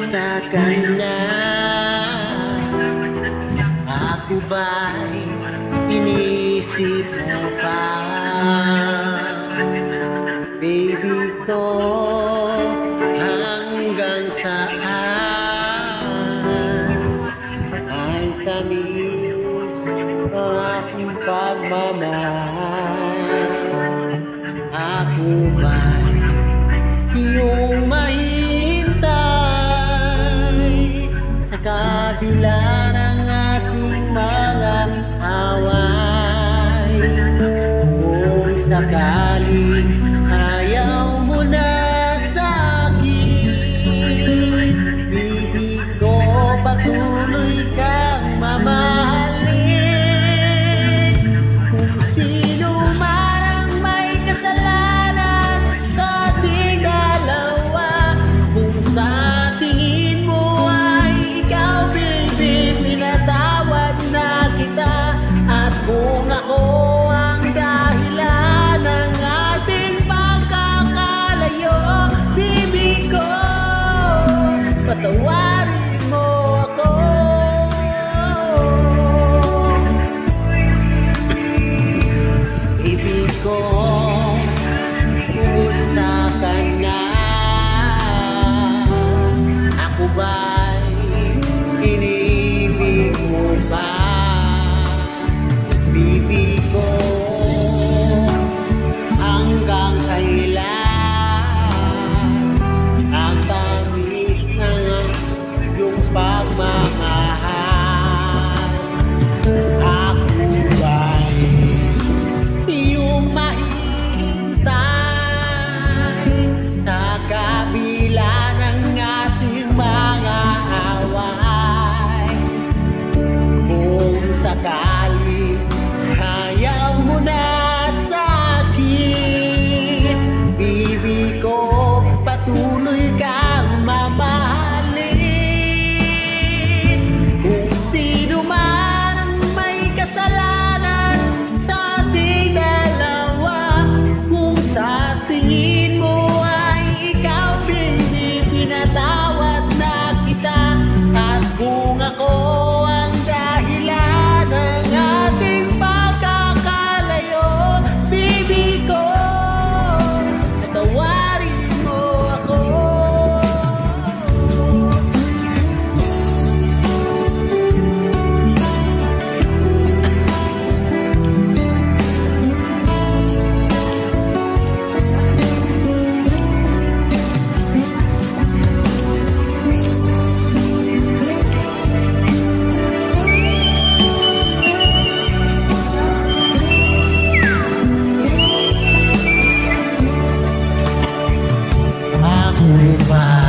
Kumusta ka na? Ako ba'y inisip mo pa? Baby ko, hanggang saan ang tamis ng aking pagmamahal? Ako ba'y iyong mahintay sa kabila ng ating mga away? Kung sakaling ayaw mo na sa'kin, baby ko, patuloy kang mamahalin. Kung sino man ang may kasalanan sa ating dalawa, kung sa tingin mo ay ikaw, baby, pinatawad na kita. At kung ako ang dahilan ng ating pagkakalayo, baby ko, patawarin mo ako. Baby ko, kumusta ka na? Ako ba'y inibig mo ba? Baby ko, hanggang kailan ang tamis ng iyong pagmamahal? Ako ba'y iyong mahintay sa kabila ng ating mga away? Kung sakaling ayaw mo na sa'kin, baby ko, patuloy kang mamahalin. Kung sino man ang may kasalanan sa ating dalawa, kung sa tingin mo ay ikaw, baby, pinatawad na kita. At kung ako ang dahilan ng ating pagkakalayo, baby ko, patawarin mo ako. Ako ba